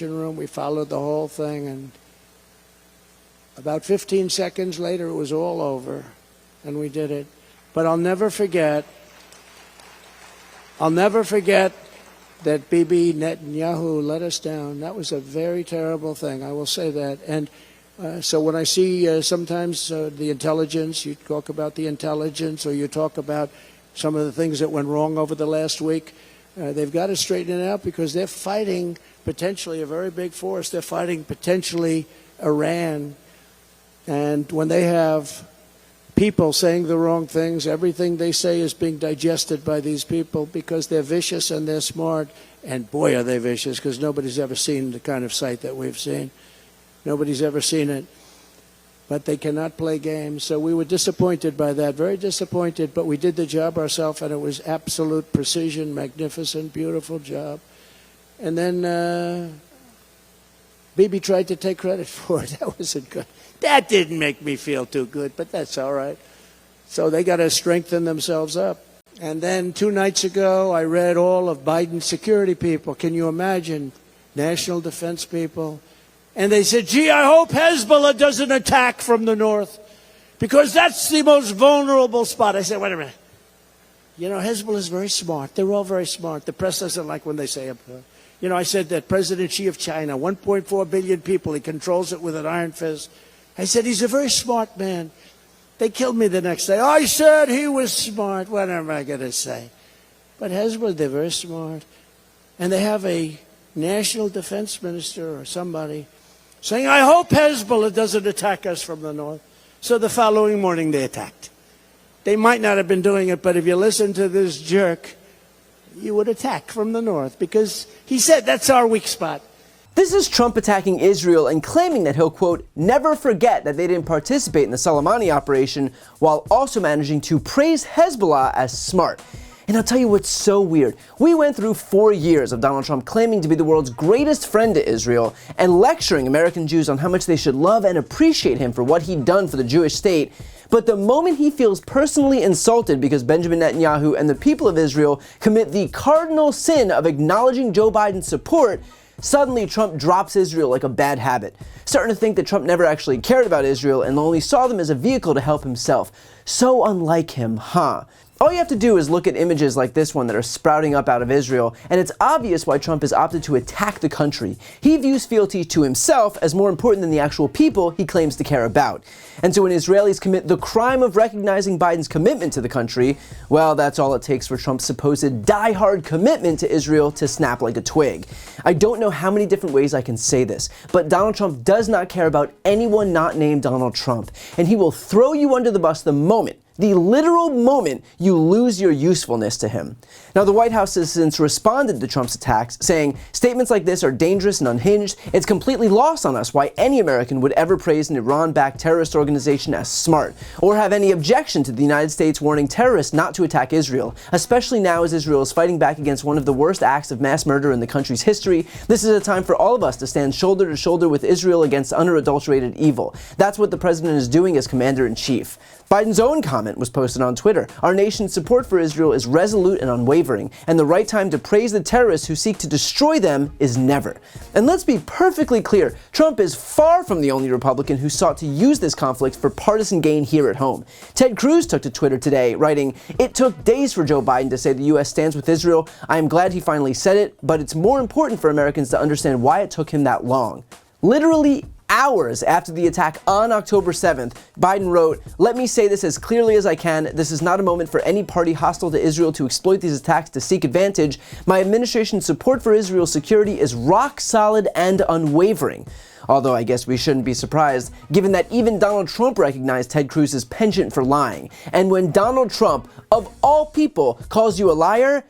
room. We followed the whole thing, and about 15 seconds later, it was all over, and we did it. But I'll never forget that Bibi Netanyahu let us down. That was a very terrible thing, I will say that. And so when I see sometimes the intelligence, you talk about the intelligence, or you talk about some of the things that went wrong over the last week, they've got to straighten it out, because they're fighting potentially a very big force. They're fighting potentially Iran. And when they have people saying the wrong things, everything they say is being digested by these people, because they're vicious and they're smart. And boy, are they vicious, because nobody's ever seen the kind of sight that we've seen. Nobody's ever seen it. But they cannot play games. So we were disappointed by that, very disappointed. But we did the job ourselves, and it was absolute precision, magnificent, beautiful job. And then Bibi tried to take credit for it. That wasn't good. That didn't make me feel too good, but that's all right. So they got to strengthen themselves up. And then 2 nights ago, I read all of Biden's security people. Can you imagine? National defense people. And they said, gee, I hope Hezbollah doesn't attack from the north, because that's the most vulnerable spot. I said, wait a minute. You know, Hezbollah is very smart. They're all very smart. The press doesn't like when they say it. You know, I said that President Xi of China, 1.4 billion people, he controls it with an iron fist. I said, he's a very smart man. They killed me the next day. I said he was smart. What am I going to say? But Hezbollah, they're very smart. And they have a national defense minister or somebody saying, I hope Hezbollah doesn't attack us from the north. So the following morning they attacked. They might not have been doing it, but if you listen to this jerk, you would attack from the north, because he said that's our weak spot. This is Trump attacking Israel and claiming that he'll, quote, never forget that they didn't participate in the Soleimani operation, while also managing to praise Hezbollah as smart. And I'll tell you what's so weird. We went through 4 years of Donald Trump claiming to be the world's greatest friend to Israel and lecturing American Jews on how much they should love and appreciate him for what he'd done for the Jewish state. But the moment he feels personally insulted because Benjamin Netanyahu and the people of Israel commit the cardinal sin of acknowledging Joe Biden's support, suddenly Trump drops Israel like a bad habit, starting to think that Trump never actually cared about Israel and only saw them as a vehicle to help himself. So unlike him, huh? All you have to do is look at images like this one that are sprouting up out of Israel, and it's obvious why Trump has opted to attack the country. He views fealty to himself as more important than the actual people he claims to care about. And so when Israelis commit the crime of recognizing Biden's commitment to the country, well, that's all it takes for Trump's supposed die-hard commitment to Israel to snap like a twig. I don't know how many different ways I can say this, but Donald Trump does not care about anyone not named Donald Trump, and he will throw you under the bus the literal moment you lose your usefulness to him. Now, the White House has since responded to Trump's attacks, saying statements like this are dangerous and unhinged. It's completely lost on us why any American would ever praise an Iran-backed terrorist organization as smart, or have any objection to the United States warning terrorists not to attack Israel, especially now as Israel is fighting back against one of the worst acts of mass murder in the country's history. This is a time for all of us to stand shoulder to shoulder with Israel against unadulterated evil. That's what the president is doing as commander-in-chief. Biden's own comment was posted on Twitter. Our nation's support for Israel is resolute and unwavering, and the right time to praise the terrorists who seek to destroy them is never. And let's be perfectly clear, Trump is far from the only Republican who sought to use this conflict for partisan gain here at home. Ted Cruz took to Twitter today, writing, "It took days for Joe Biden to say the U.S. stands with Israel. I am glad he finally said it, but it's more important for Americans to understand why it took him that long." Literally hours after the attack on October 7th, Biden wrote, "Let me say this as clearly as I can. This is not a moment for any party hostile to Israel to exploit these attacks to seek advantage. My administration's support for Israel's security is rock solid and unwavering." Although I guess we shouldn't be surprised, given that even Donald Trump recognized Ted Cruz's penchant for lying. And when Donald Trump, of all people, calls you a liar,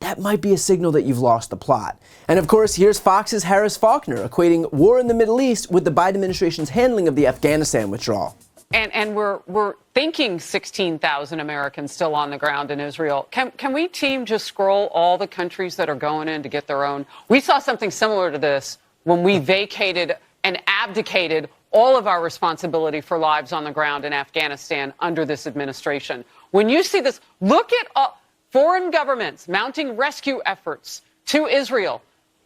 that might be a signal that you've lost the plot. And of course, here's Fox's Harris Faulkner equating war in the Middle East with the Biden administration's handling of the Afghanistan withdrawal. And we're thinking 16,000 Americans still on the ground in Israel. Can we, team, just scroll all the countries that are going in to get their own? We saw something similar to this when we vacated and abdicated all of our responsibility for lives on the ground in Afghanistan under this administration. When you see this, look at foreign governments mounting rescue efforts to Israel.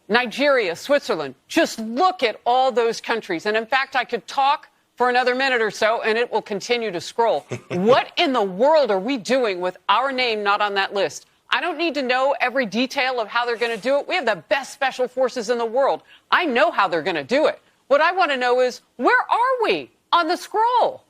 Nigeria, Switzerland. Just look at all those countries. And in fact, I could talk for another minute or so, and it will continue to scroll. What in the world are we doing with our name not on that list? I don't need to know every detail of how they're going to do it. We have the best special forces in the world. I know how they're going to do it. What I want to know is, where are we on the scroll?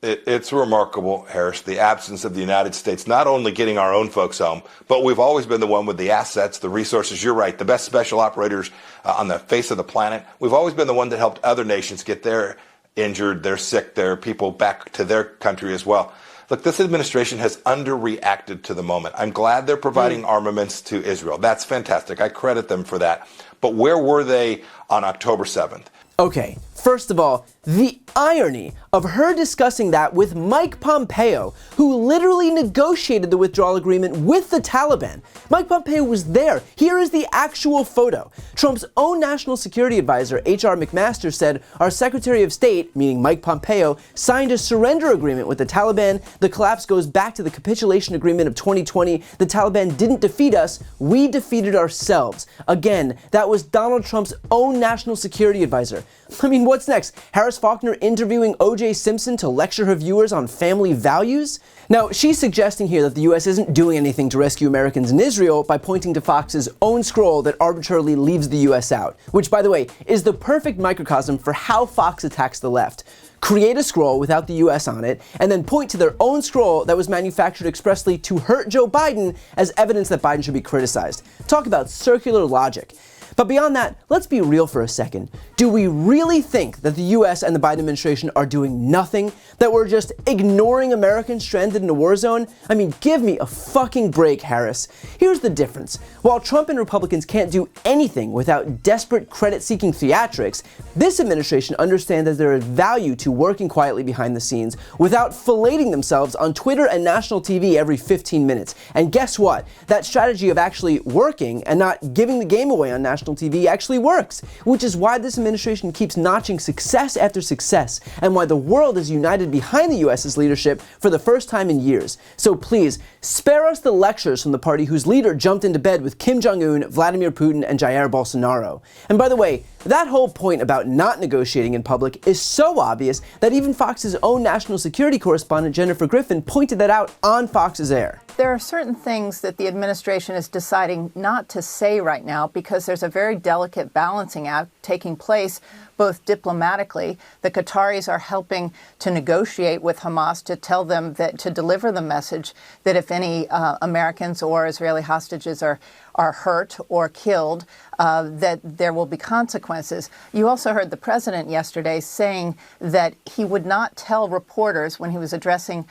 It's remarkable, Harris, the absence of the United States, not only getting our own folks home, but we've always been the one with the assets, the resources. You're right, the best special operators on the face of the planet. We've always been the one that helped other nations get their injured, their sick, their people back to their country as well. Look, this administration has underreacted to the moment. I'm glad they're providing armaments to Israel. That's fantastic. I credit them for that. But where were they on October 7th? Okay, first of all, the irony of her discussing that with Mike Pompeo, who literally negotiated the withdrawal agreement with the Taliban. Mike Pompeo was there. Here is the actual photo. Trump's own national security advisor, H.R. McMaster, said our Secretary of State, meaning Mike Pompeo, signed a surrender agreement with the Taliban. The collapse goes back to the capitulation agreement of 2020. The Taliban didn't defeat us. We defeated ourselves. Again, that was Donald Trump's own national security advisor. I mean, what's next? Harris Faulkner interviewing O.J. Simpson to lecture her viewers on family values? Now, she's suggesting here that the U.S. isn't doing anything to rescue Americans in Israel by pointing to Fox's own scroll that arbitrarily leaves the U.S. out, which, by the way, is the perfect microcosm for how Fox attacks the left. Create a scroll without the U.S. on it, and then point to their own scroll that was manufactured expressly to hurt Joe Biden as evidence that Biden should be criticized. Talk about circular logic. But beyond that, let's be real for a second. Do we really think that the US and the Biden administration are doing nothing? That we're just ignoring Americans stranded in a war zone? I mean, give me a fucking break, Harris. Here's the difference. While Trump and Republicans can't do anything without desperate credit-seeking theatrics, this administration understands that there is value to working quietly behind the scenes without filleting themselves on Twitter and national TV every 15 minutes. And guess what? That strategy of actually working and not giving the game away on national TV actually works, which is why this administration keeps notching success after success, and why the world is united behind the US's leadership for the first time in years. So please, spare us the lectures from the party whose leader jumped into bed with Kim Jong-un, Vladimir Putin, and Jair Bolsonaro. And by the way, that whole point about not negotiating in public is so obvious that even Fox's own national security correspondent Jennifer Griffin pointed that out on Fox's Air. There are certain things that the administration is deciding not to say right now because there's a very delicate balancing act taking place both diplomatically. The Qataris are helping to negotiate with Hamas to tell them that, to deliver the message that if any Americans or Israeli hostages are hurt or killed, that there will be consequences. You also heard the president yesterday saying that he would not tell reporters when he was addressing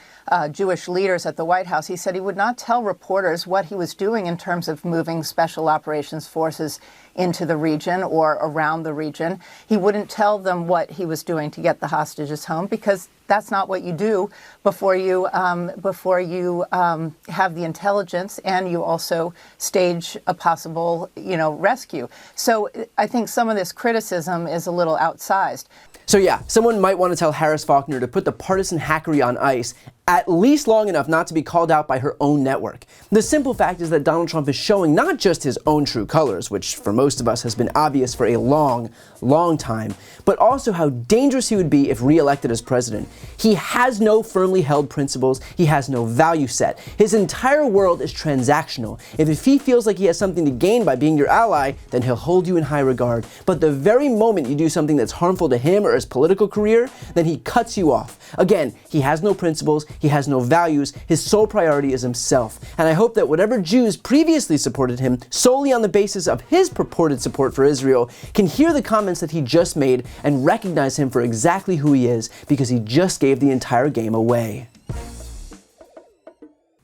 Jewish leaders at the White House. He said he would not tell reporters what he was doing in terms of moving special operations forces into the region or around the region. He wouldn't tell them what he was doing to get the hostages home because that's not what you do before you have the intelligence and you also stage a possible, rescue. So I think some of this criticism is a little outsized. So yeah, someone might want to tell Harris Faulkner to put the partisan hackery on ice, at least long enough not to be called out by her own network. The simple fact is that Donald Trump is showing not just his own true colors, which for most of us has been obvious for a long, long time, but also how dangerous he would be if re-elected as president. He has no firmly held principles. He has no value set. His entire world is transactional. If he feels like he has something to gain by being your ally, then he'll hold you in high regard. But the very moment you do something that's harmful to him or his political career, then he cuts you off. Again, he has no principles. He has no values. His sole priority is himself. And I hope that whatever Jews previously supported him solely on the basis of his purported support for Israel can hear the comments that he just made and recognize him for exactly who he is, because he just gave the entire game away.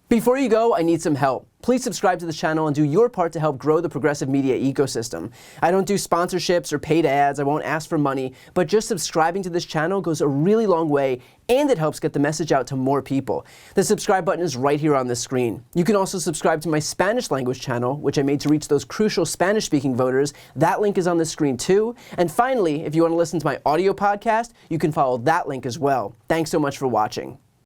Before you go, I need some help. Please subscribe to the channel and do your part to help grow the progressive media ecosystem. I don't do sponsorships or paid ads, I won't ask for money, but just subscribing to this channel goes a really long way, and it helps get the message out to more people. The subscribe button is right here on the screen. You can also subscribe to my Spanish language channel, which I made to reach those crucial Spanish-speaking voters. That link is on the screen too. And finally, if you want to listen to my audio podcast, you can follow that link as well. Thanks so much for watching.